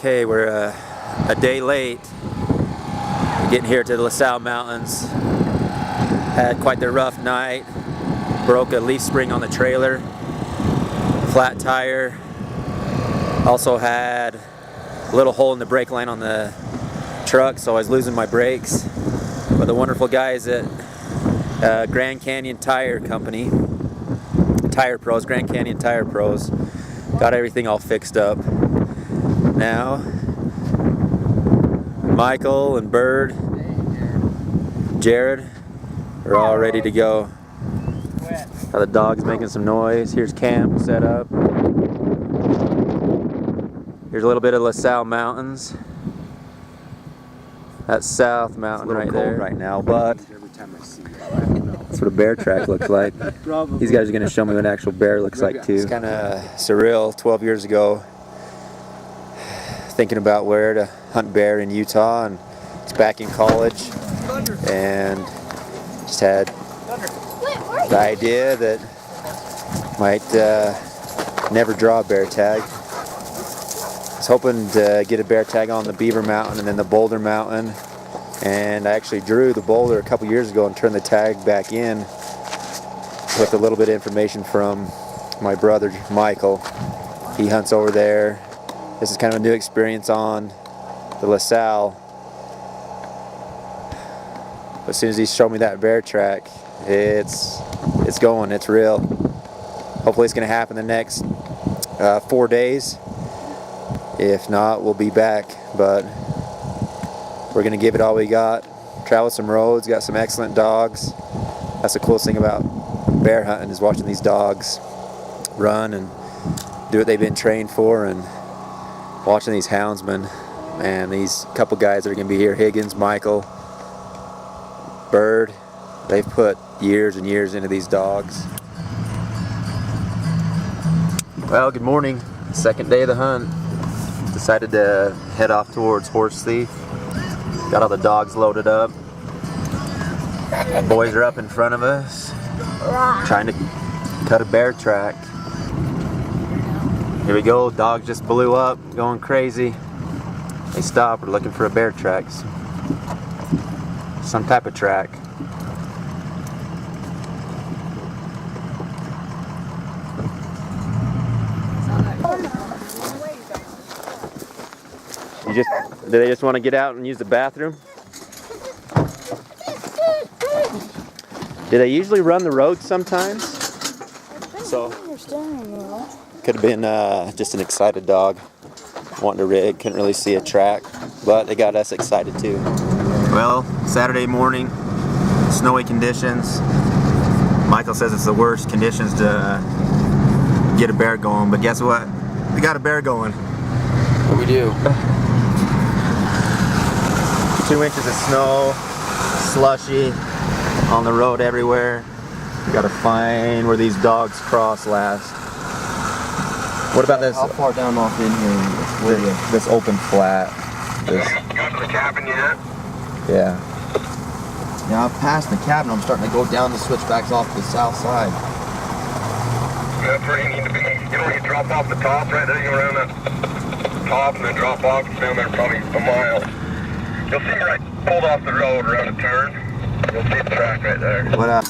Okay, we're a day late getting here to the LaSalle Mountains. Had quite the rough night. Broke a leaf spring on the trailer, flat tire. Also had a little hole in the brake line on the truck, so I was losing my brakes. But the wonderful guys at Grand Canyon Tire Company, Tire Pros, Grand Canyon Tire Pros, got everything all fixed up. Now, Michael and Bird, Jared are all ready to go. Got the dogs making some noise. Here's camp set up. Here's a little bit of LaSalle Mountains. That's South Mountain right there. Right now, but that's what a bear track looks like. These guys are going to show me what an actual bear looks like too. It's kind of surreal. 12 years ago, thinking about where to hunt bear in Utah, and it's back in college, and just had the idea that might never draw a bear tag. I was hoping to get a bear tag on the Beaver Mountain and then the Boulder Mountain, and I actually drew the Boulder a couple years ago and turned the tag back in with a little bit of information from my brother Michael. He hunts over there. This is kind of a new experience on the LaSalle. But as soon as he showed me that bear track, it's going, it's real. Hopefully it's going to happen the next 4 days. If not, we'll be back, but we're going to give it all we got. Travel some roads, got some excellent dogs. That's the coolest thing about bear hunting, is watching these dogs run and do what they've been trained for, and watching these houndsmen. Man, these couple guys that are going to be here, Higgins, Michael, Bird, they've put years and years into these dogs. Well, good morning. Second day of the hunt. Decided to head off towards Horse Thief. Got all the dogs loaded up. Boys are up in front of us, trying to cut a bear track. Here we go, dogs just blew up, going crazy. They stopped, we're looking for a bear track. Some type of track. Do they just want to get out and use the bathroom? Do they usually run the road sometimes? So could have been just an excited dog wanting to rig. Couldn't really see a track, but they got us excited too. Well, Saturday morning, snowy conditions. Michael says it's the worst conditions to get a bear going, but guess what? We got a bear going. We do. 2 inches of snow, slushy on the road everywhere. We gotta find where these dogs cross last. What about this? How far down off in here? This open flat. Got to the cabin yet? Yeah. Yeah, I've passed the cabin. I'm starting to go down the switchbacks off the south side. That's where you need to be. You know, you drop off the top right there, you go around that top and then drop off. It's down there probably a mile. You'll see right pulled off the road around a turn. You'll see the track right there. What up?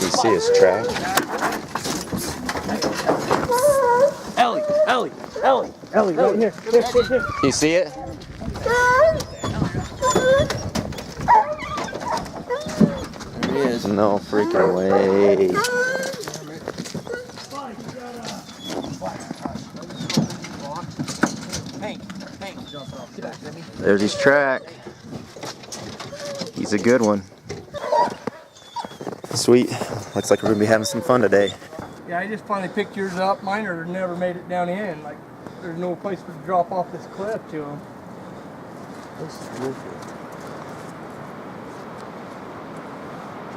You see his track? Ellie, right here. Here. You see it? There he is. No freaking way. There's his track. He's a good one. Sweet. Looks like we're gonna be having some fun today. Yeah, I just finally picked yours up. Mine never made it down in. Like, there's no place to drop off this cliff to them. This is beautiful.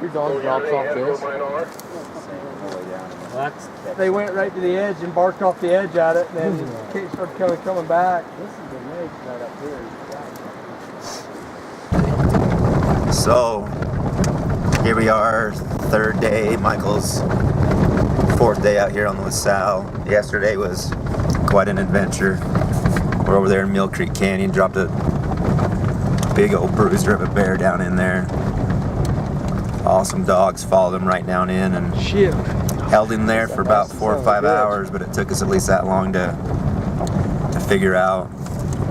Your dog drops off this. They went right to the edge and barked off the edge at it, and then Kate started coming back. This is the lake right up here. So here we are, third day, Michael's fourth day out here on the LaSalle. Yesterday was quite an adventure. We're over there in Mill Creek Canyon, dropped a big old bruiser of a bear down in there. Awesome dogs followed him right down in and held him there for about 4 or 5 hours, but it took us at least that long to figure out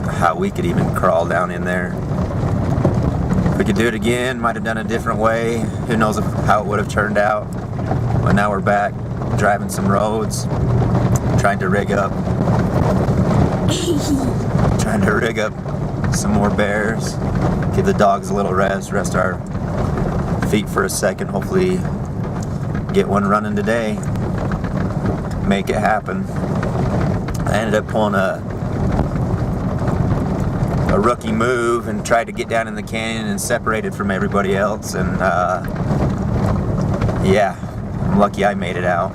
how we could even crawl down in there. If we could do it again, might have done it a different way. Who knows how it would have turned out. But now we're back driving some roads, trying to rig up some more bears, give the dogs a little rest our feet for a second, hopefully get one running today, make it happen. I ended up pulling a rookie move and tried to get down in the canyon and separated from everybody else, and yeah, I'm lucky I made it out.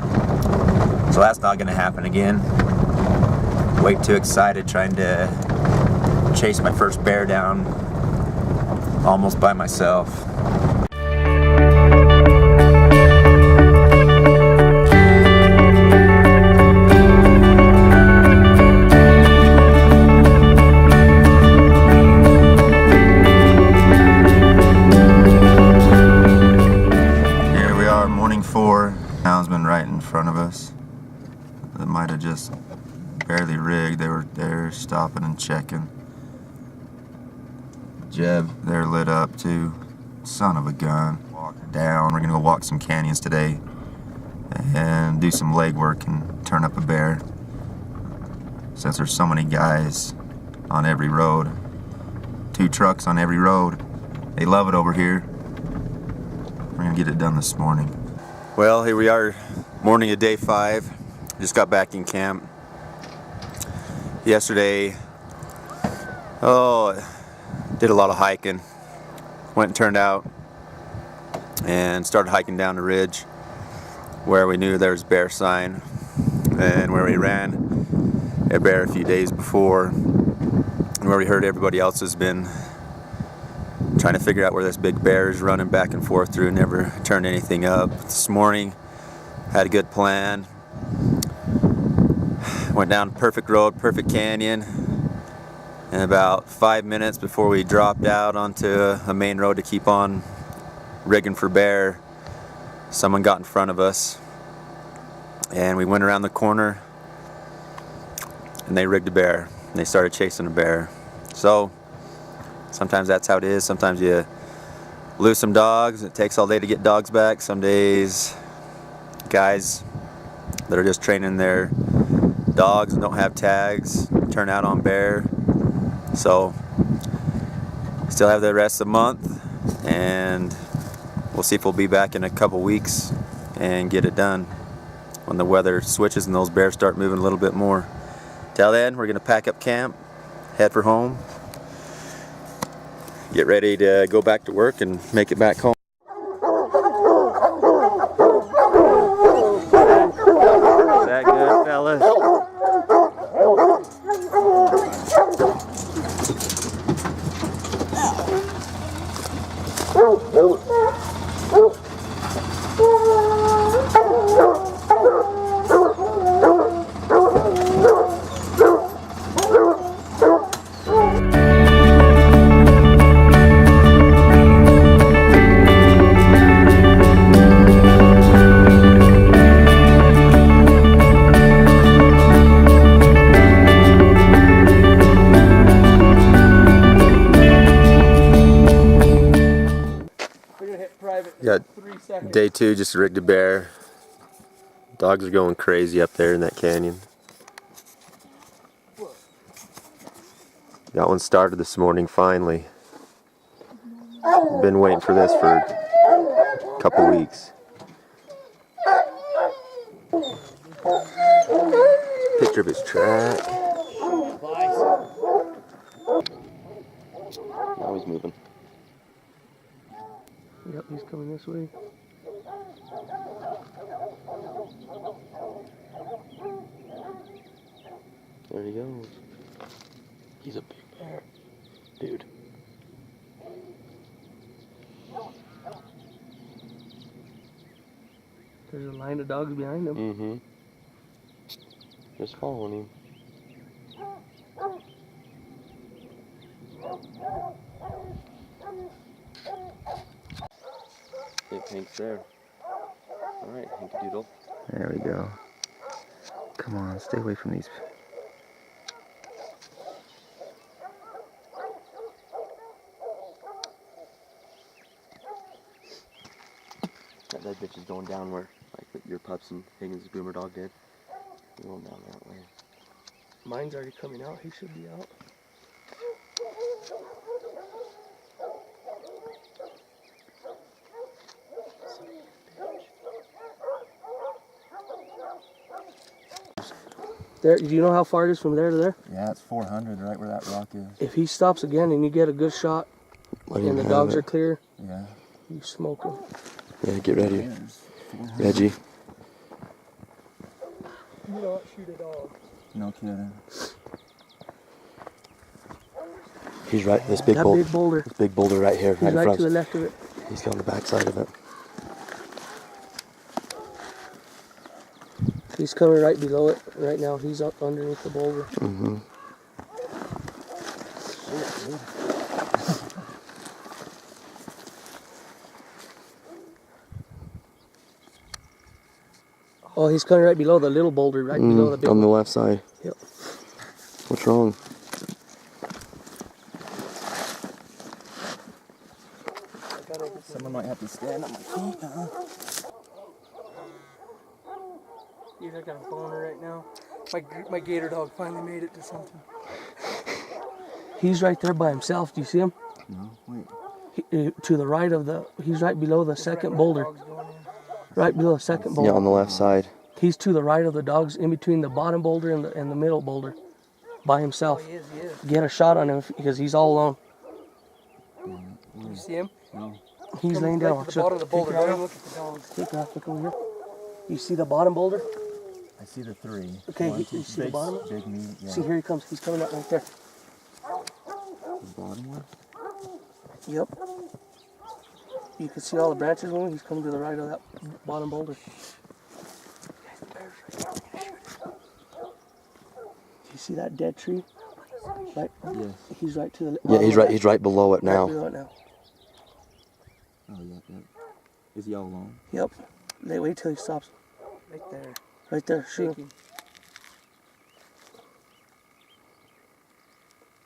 So that's not gonna happen again. Way too excited trying to chase my first bear down almost by myself. Houndsman right in front of us. That might have just barely rigged. They were there stopping and checking. Jeb, they're lit up too. Son of a gun. Walk down. We're gonna go walk some canyons today and do some leg work and turn up a bear. Since there's so many guys on every road, 2 trucks on every road. They love it over here. We're gonna get it done this morning. Well, here we are, morning of day 5. Just got back in camp. Yesterday, did a lot of hiking. Went and turned out and started hiking down the ridge where we knew there was bear sign, and where we ran a bear a few days before, and where we heard everybody else has been trying to figure out where this big bear is running back and forth through, never turned anything up. This morning, had a good plan. Went down perfect road, perfect canyon, and about 5 minutes before we dropped out onto a main road to keep on rigging for bear, someone got in front of us, and we went around the corner, and they rigged a bear, and they started chasing a bear. So sometimes that's how it is. Sometimes you lose some dogs. It takes all day to get dogs back. Some days, guys that are just training their dogs and don't have tags turn out on bear. So still have the rest of the month, and we'll see if we'll be back in a couple weeks and get it done when the weather switches and those bears start moving a little bit more. Till then, we're gonna pack up camp, head for home, get ready to go back to work and make it back home. Is that good, fellas? Yeah, day 2, just rigged a bear. Dogs are going crazy up there in that canyon. Got one started this morning finally. Been waiting for this for a couple weeks. Picture of his track. Now he's moving. Yep, he's coming this way. There he goes. He's a big bear, dude. There's a line of dogs behind him. Mm-hmm. Just following him. I think Hank's there. Alright, Hanky Doodle. There we go. Come on, stay away from these. That bitch is going down where, like, your pups and Higgins' boomer dog did. They're going down that way. Mine's already coming out. He should be out. There, do you know how far it is from there to there? Yeah, it's 400 right where that rock is. If he stops again and you get a good shot and the dogs are clear, Yeah. you smoke him. Yeah, get ready. There's 400. Reggie. You don't shoot a dog. No kidding. He's right, this big That boulder. big boulder. This big boulder right here, He's right in right front. to the left of it. He's on the back side of it. He's coming right below it right now. He's up underneath the boulder. Mm-hmm. Oh, he's coming right below the little boulder, right below the big On the one. left side. Yep. What's wrong? Someone might have to stand on my feet, huh? Dude, I got a boner right now. My gator dog finally made it to something. He's right there by himself. Do you see him? No, wait. To the right of the, he's right below the second Right boulder. where the dog's going in. Right below the second boulder. Yeah, on the left side. He's to the right of the dogs, in between the bottom boulder and the middle boulder, by Oh, himself. he is. Get a shot on him because he's all alone. You see him? No. He's laying Right down. to the bottom of the boulder. Take your Don't eye look at the dogs. Take your eye, look over here. You see the bottom boulder? I see the three. Okay, One, you two, see the big, bottom? big meat, yeah. See, here he comes. He's coming up right there. The bottom one? Yep. You can see all the branches moving. He's coming to the right of that bottom boulder. You see that dead tree? Right? Yes. He's right to the Yeah, he's right below it Right now. below it now. Oh, yeah, yeah. Is he all alone? Yep. Wait till he stops. Right there. Right there. Shoot Take him. him.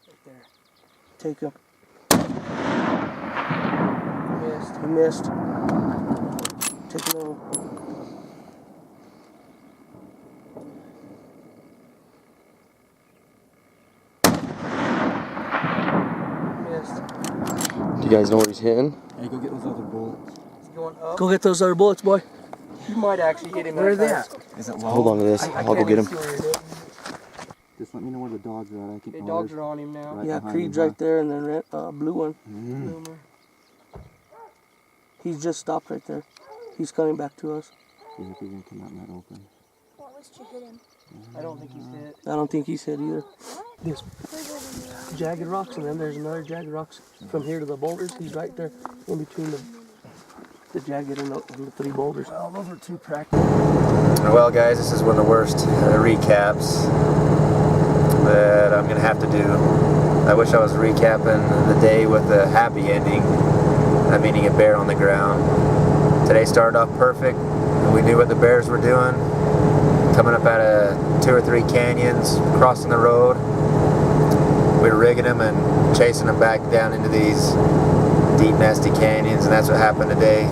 Right there. Take him. Missed. He missed. Take him over. Missed. Do you guys know where he's hitting? Hey, go get those other bullets. He's going up. Go get those other bullets, boy. You might actually hit him. Where are they that at? fast. Is it low? Hold on to this. I I'll go can't get even him. see where you're hitting. Just let me know where the dogs are at. I can. The dogs are on him now. Right Yeah, behind Creed's him, huh? right there, and then blue one. Boomer. He's just stopped right there. He's coming back to us. See if he can come out in that open. Well, at least you hit him. I don't think he's hit. I don't think he's hit either. There's jagged rocks, and then there's another jagged rocks from here to the boulders. He's right there in between the jagged and the three boulders. Well, those were two practice. Well, guys, this is one of the worst recaps that I'm gonna have to do. I wish I was recapping the day with a happy ending, meaning a bear on the ground. Today started off perfect. We knew what the bears were doing. Coming up out of 2 or 3 canyons, crossing the road. We were rigging them and chasing them back down into these deep, nasty canyons, and that's what happened today.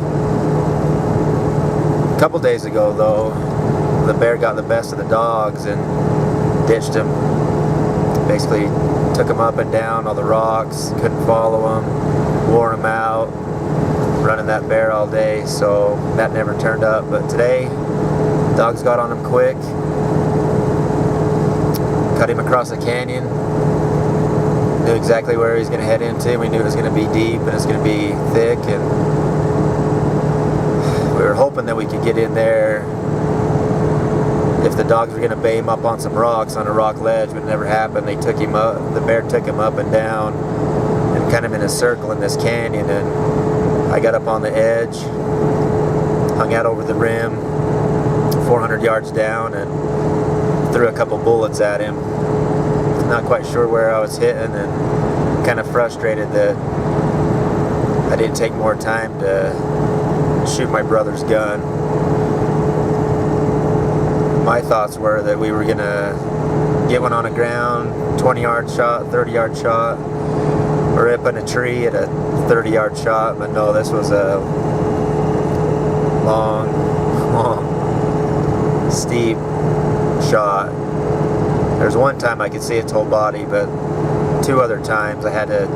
A couple days ago, though, the bear got the best of the dogs and ditched them. Basically took them up and down all the rocks, couldn't follow them, wore them out, running that bear all day, so that never turned up. But today, dogs got on him quick, cut him across the canyon, knew exactly where he was going to head into. We knew it was going to be deep and it was going to be thick, and we were hoping that we could get in there if the dogs were going to bay him up on some rocks on a rock ledge, but it never happened. They took him up, the bear took him up and down and kind of in a circle in this canyon, and I got up on the edge, hung out over the rim 400 yards down and threw a couple bullets at him. Not quite sure where I was hitting, and kind of frustrated that I didn't take more time to shoot my brother's gun. My thoughts were that we were gonna get one on the ground, 20-yard shot, 30-yard shot, or up in a tree at a 30-yard shot, but no, this was a long, steep shot. There's one time I could see its whole body, but 2 other times I had to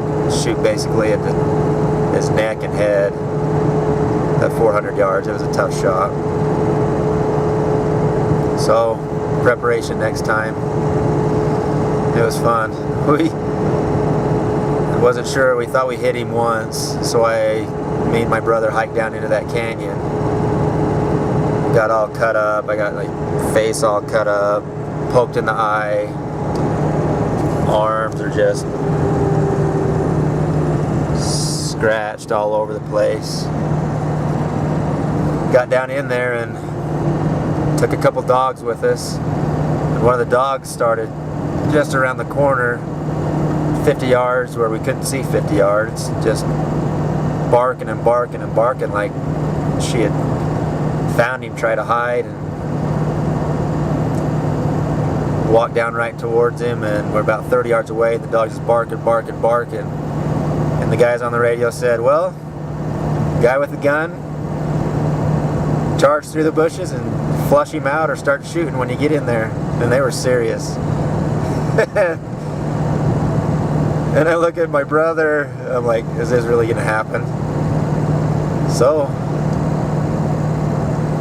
shoot basically at his neck and head at 400 yards. It was a tough shot. So, preparation next time. It was fun. We wasn't sure. We thought we hit him once, so me and my brother hiked down into that canyon. Got all cut up. I got like face all cut up, poked in the eye. Arms are just scratched all over the place. Got down in there and took a couple dogs with us, and one of the dogs started just around the corner 50 yards where we couldn't see 50 yards, just barking and barking and barking like she had found him, tried to hide, and walked down right towards him, and we're about 30 yards away. The dog just barking, and the guys on the radio said, well, guy with the gun, charge through the bushes and flush him out or start shooting when you get in there. And they were serious. And I look at my brother, I'm like, is this really gonna happen? So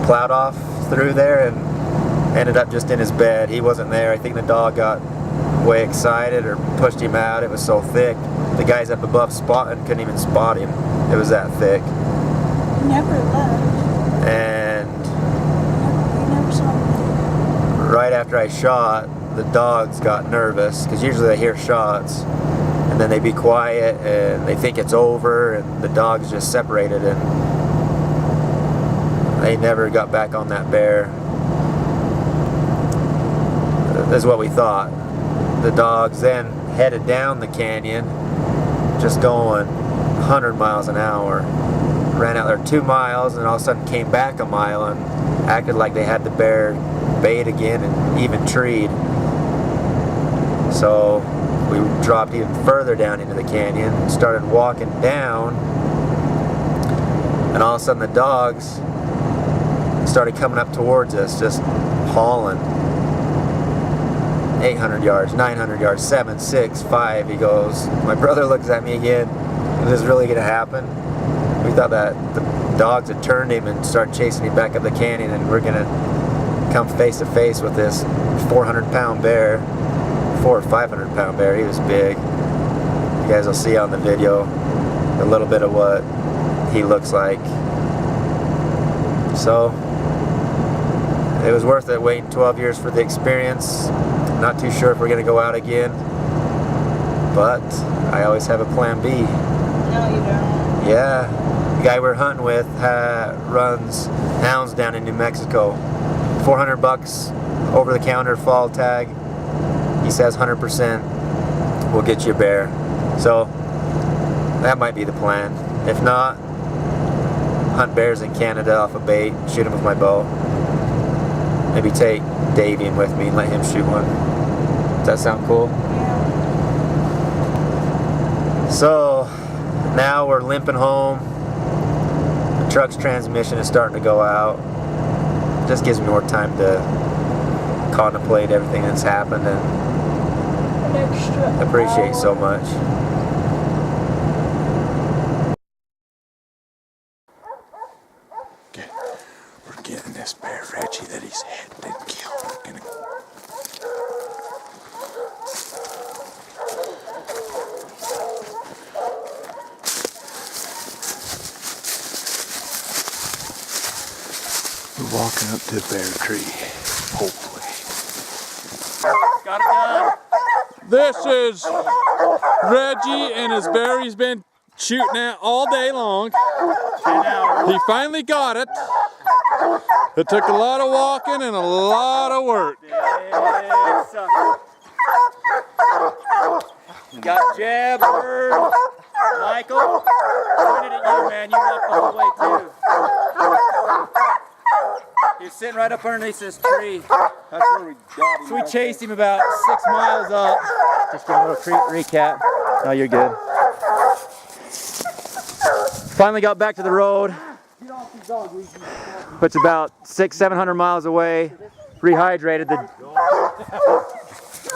plowed off through there and ended up just in his bed. He wasn't there. I think the dog got way excited or pushed him out. It was so thick. The guys up above spotting couldn't even spot him. It was that thick. Never left. And We never saw him. right after I shot, the dogs got nervous because usually they hear shots and then they be quiet and they think it's over, and the dogs just separated and they never got back on that bear. That's what we thought. The dogs then headed down the canyon, just going 100 miles an hour. Ran out there 2 miles and all of a sudden came back a mile and acted like they had the bear bayed again and even treed. So we dropped even further down into the canyon, started walking down, and all of a sudden the dogs started coming up towards us, just hauling. 800 yards, 900 yards, 7, 6, 5, he goes. My brother looks at me again, is this really gonna happen? We thought that the dogs had turned him and started chasing him back up the canyon, and we're gonna come face to face with this 400-pound bear, 400 or 500-pound bear. He was big. You guys will see on the video a little bit of what he looks like. So it was worth it waiting 12 years for the experience. Not too sure if we're gonna go out again, but I always have a plan B. No, you don't. Yeah, the guy we're hunting with runs hounds down in New Mexico. $400 over the counter fall tag. He says 100% will get you a bear. So that might be the plan. If not, hunt bears in Canada off a bait, shoot them with my bow. Maybe take Davey in with me and let him shoot one. Does that sound cool? Yeah. So now we're limping home. The truck's transmission is starting to go out. Just gives me more time to contemplate everything that's happened and An extra appreciate so hour. much. We're getting this bear Reggie that he's hit and killed. We're gonna walking up to a bear tree. Hopefully. Got it done. This is Reggie and his bear he's been shooting at all day long. 10 hours. He finally got it. It took a lot of walking and a lot of work. Got jab, bird, Michael. Pointed at you, man. You walked the whole way too. He was sitting right up underneath this tree. That's where we got him. So we chased him about 6 miles up. Just give him a little recap. No, you're good. Finally got back to the road. It's about 600-700 miles away. Rehydrated.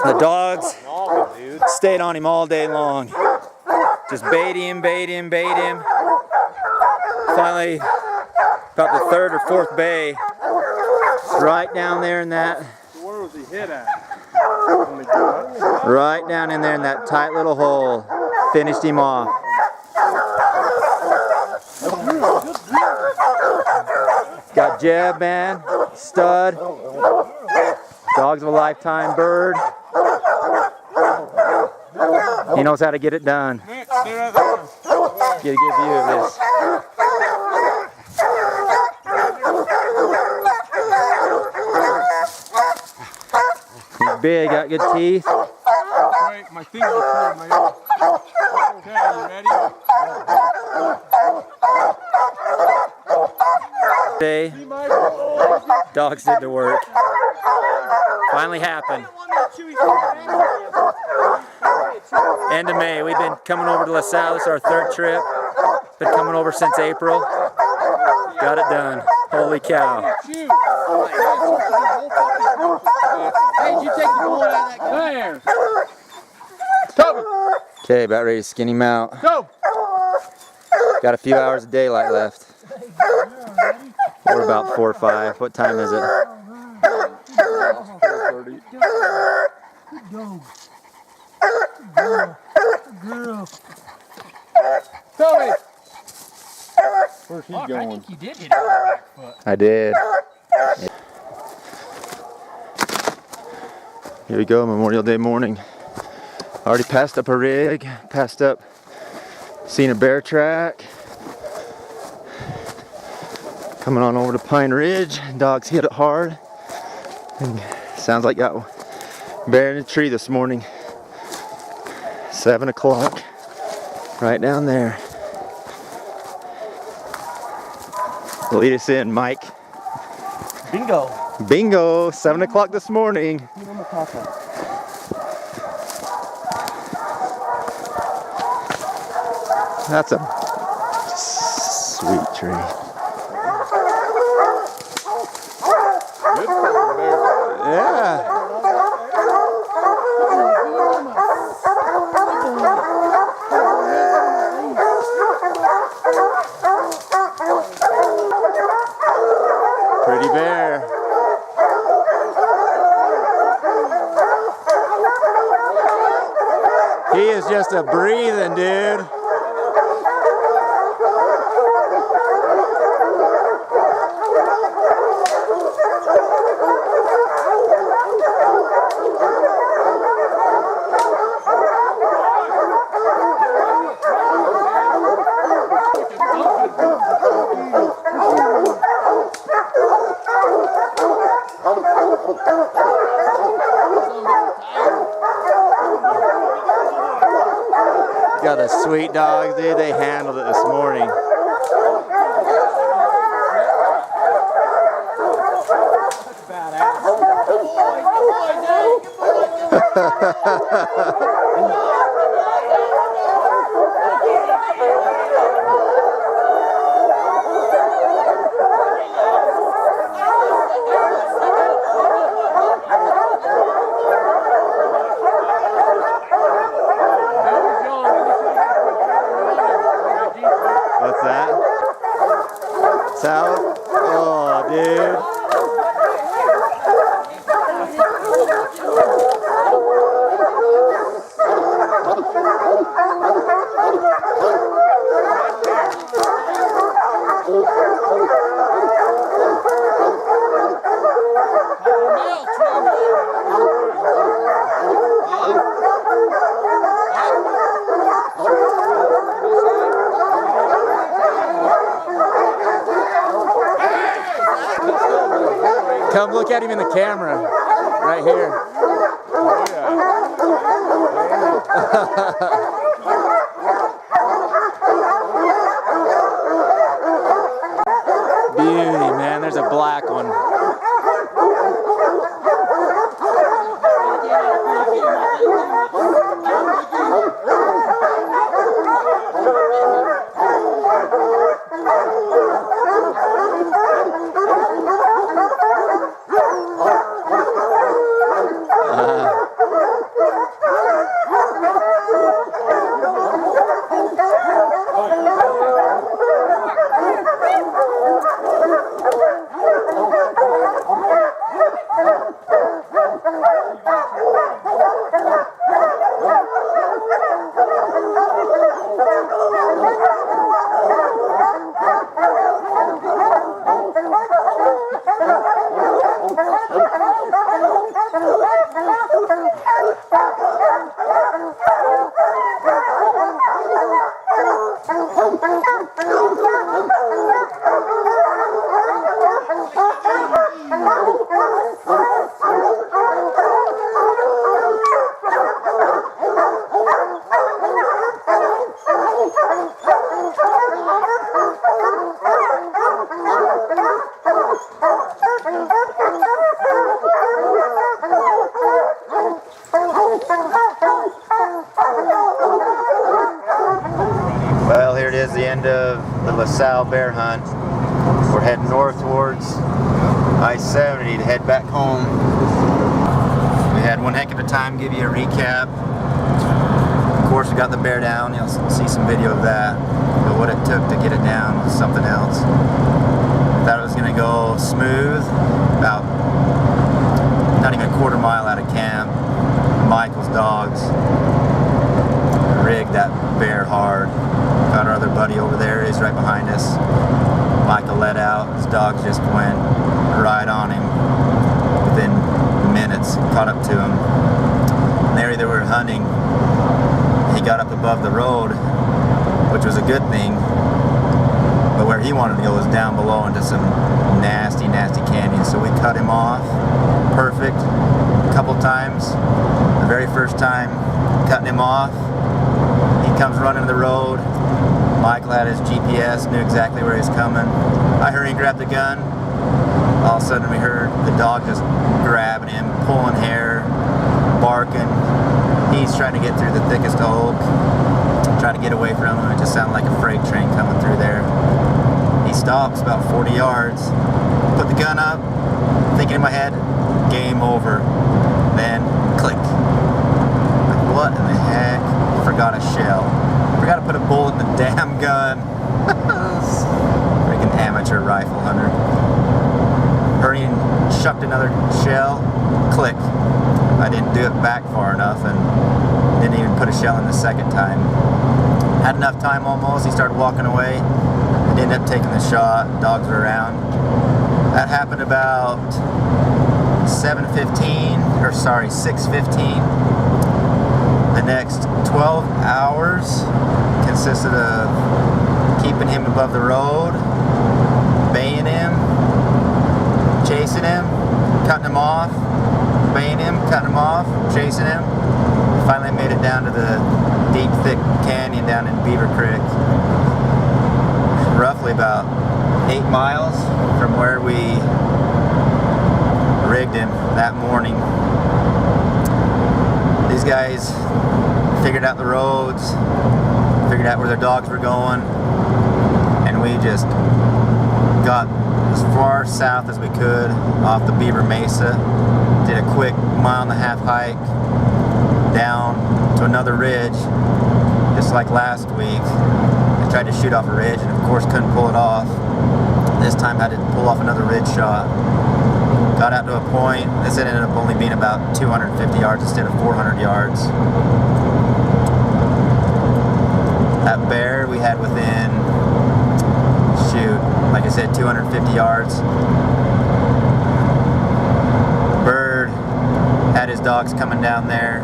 The dogs stayed on him all day long. Just bait him. Finally, about the 3rd or 4th bay, right down there in that. Where was he hit at? Right down in there in that tight little hole. Finished him off. Got Jeb, man, stud, dogs of a lifetime bird. He knows how to get it done. Get a good view of this. He's big, got good teeth. Wait, my things are cold, man. Okay, you ready? Dogs did the work. Finally happened. End of May. We've been coming over to LaSalle. This is our 3rd trip. Been coming over since April. Got it done. Holy cow. Hey, did you take the bullet out of that gun? There. Toby. Okay, about ready to skin him out. Go. Got a few hours of daylight left. Or about 4 or 5. What time is it? 4:30. Toby. Where's he going? I think you did hit it on the back foot. I did. Here we go, Memorial Day morning. Already passed up a rig, seen a bear track. Coming on over to Pine Ridge, dogs hit it hard. And sounds like got bear in a tree this morning. 7 o'clock, right down there. Lead us in, Mike. Bingo. Bingo, 7 o'clock this morning. That's a sweet tree. Yeah. Pretty bear. He is just a breathing dude. Got the sweet dogs, dude. They handled it this morning. What's that? South? Oh, dude. Come look at him in the camera, right here. Oh, Beauty, man. There's a black one. Well, here it is, the end of the LaSalle bear hunt. We're heading north towards I-70 to head back home. We had one heck of a time. Give you a recap. Of course, we got the bear down. You'll see some video of that. But what it took to get it down was something else. Thought it was going to go smooth. About not even a quarter mile out of camp, Michael's dogs rigged that bear hard. Got our other buddy over there. He's right behind us. Michael let out. His dogs just went right on him. Within minutes, caught up to him. And there they were hunting. He got up above the road, which was a good thing. But where he wanted to go was down below into some nasty, nasty canyons. So we cut him off. Perfect. A couple times. The very first time, cutting him off, he comes running the road. Michael had his GPS, knew exactly where he was coming. I hurried and grabbed the gun. All of a sudden we heard the dog just grabbing him, pulling hair, barking. He's trying to get through the thickest oak, trying to get away from him. It just sounded like a freight train coming through there. He stops about 40 yards, put the gun up, thinking in my head, game over. Then click. Like, what in the heck? Forgot a shell. Forgot to put a bullet in the damn gun. Freaking amateur rifle hunter. Hurried and shucked another shell. Click. I didn't do it back far enough and didn't even put a shell in the second time. Had enough time almost. He started walking away. I ended up taking the shot. Dogs were around. That happened about 6:15. The next 12 hours consisted of keeping him above the road, baying him, chasing him, cutting him off, baying him, cutting him off, chasing him. Finally made it down to the deep, thick canyon down in Beaver Creek. Roughly about 8 miles from where we rigged him that morning. These guys figured out the roads, figured out where their dogs were going, and we just got as far south as we could off the Beaver Mesa. Did a quick 1.5 mile hike down to another ridge, just like last week. I tried to shoot off a ridge and of course couldn't pull it off. This time had to pull off another ridge shot. Got out to a point. This ended up only being about 250 yards instead of 400 yards. That bear we had within, shoot, like I said, 250 yards. Bird had his dogs coming down there.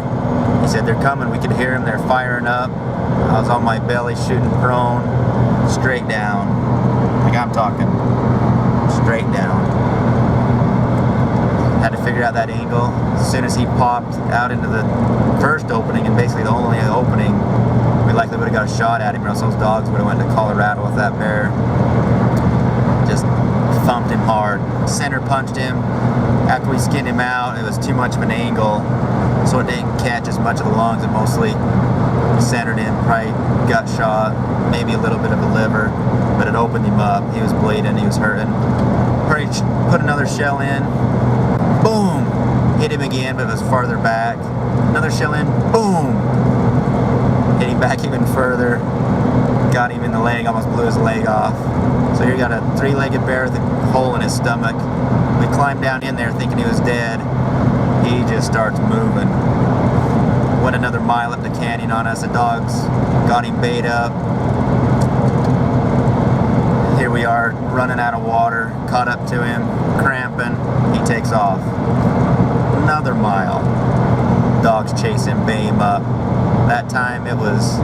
He said they're coming. We could hear them. They're firing up. I was on my belly shooting prone, straight down. Like I'm talking, straight down. figured out that angle. As soon as he popped out into the first opening, and basically the only opening, we likely would have got a shot at him, or else those dogs would have went to Colorado with that bear. Just thumped him hard. Center punched him. After we skinned him out, it was too much of an angle, so it didn't catch as much of the lungs. It mostly centered him, probably gut shot, maybe a little bit of the liver, but it opened him up. He was bleeding, he was hurting. Put another shell in, boom! Hit him again, but it was farther back. Another shell in, boom! Hit him back even further. Got him in the leg, almost blew his leg off. So here you got a 3-legged bear with a hole in his stomach. We climbed down in there thinking he was dead. He just starts moving. Went another mile up the canyon on us. The dogs got him bait up. Here we are running out of water. Caught up to him, cramping. He takes off. Another mile. Dogs chase him, bay him up. That time it was,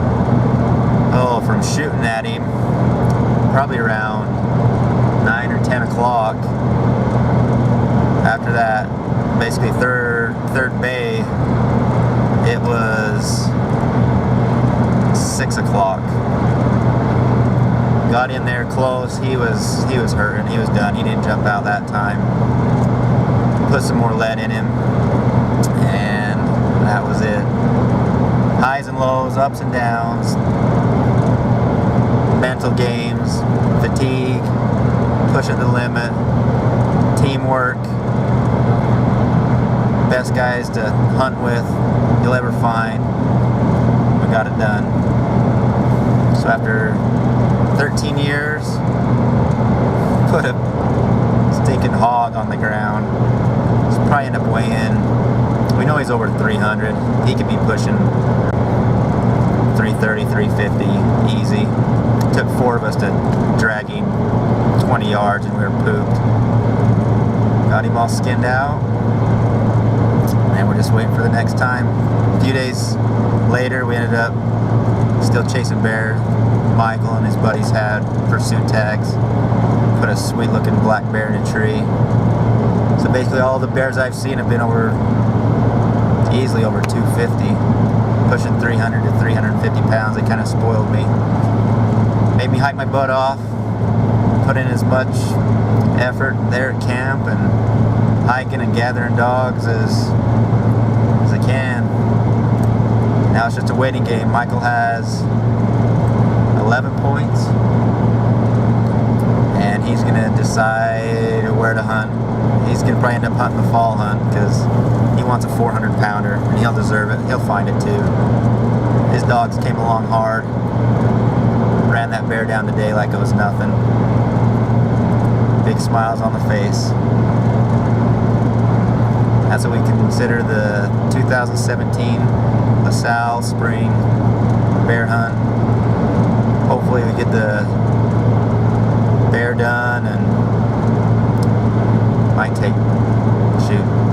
from shooting at him, probably around 9 or 10 o'clock. After that, basically third bay, it was 6 o'clock. Got in there close. He was hurting. He was done. He didn't jump out that time. Put some more lead in him, and that was it. Highs and lows, ups and downs, mental games, fatigue, pushing the limit, teamwork. Best guys to hunt with you'll ever find. We got it done. So after 13 years, put a stinking hog on the ground. He's probably end up weighing, we know he's over 300. He could be pushing 330, 350 easy. Took 4 of us to drag him 20 yards and we were pooped. Got him all skinned out. And we're just waiting for the next time. A few days later, we ended up still chasing bear. Michael and his buddies had pursuit tags. Put a sweet looking black bear in a tree. So basically all the bears I've seen have been easily over 250. Pushing 300 to 350 pounds. They kind of spoiled me. Made me hike my butt off. Put in as much effort there at camp and hiking and gathering dogs as I can. Now it's just a waiting game. Michael has 11 points, and he's gonna decide where to hunt. He's gonna probably end up hunting the fall hunt because he wants a 400 pounder, and he'll deserve it. He'll find it too. His dogs came along hard, ran that bear down today like it was nothing. Big smiles on the face. That's what we consider the 2017 LaSalle spring bear hunt. Hopefully we get the bear done, and might take,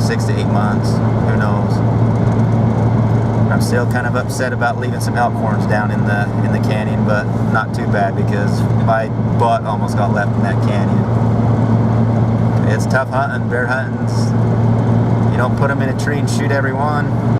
6 to 8 months. Who knows? I'm still kind of upset about leaving some elk horns down in the canyon, but not too bad because my butt almost got left in that canyon. It's tough hunting. Bear hunting's, you don't put them in a tree and shoot every one.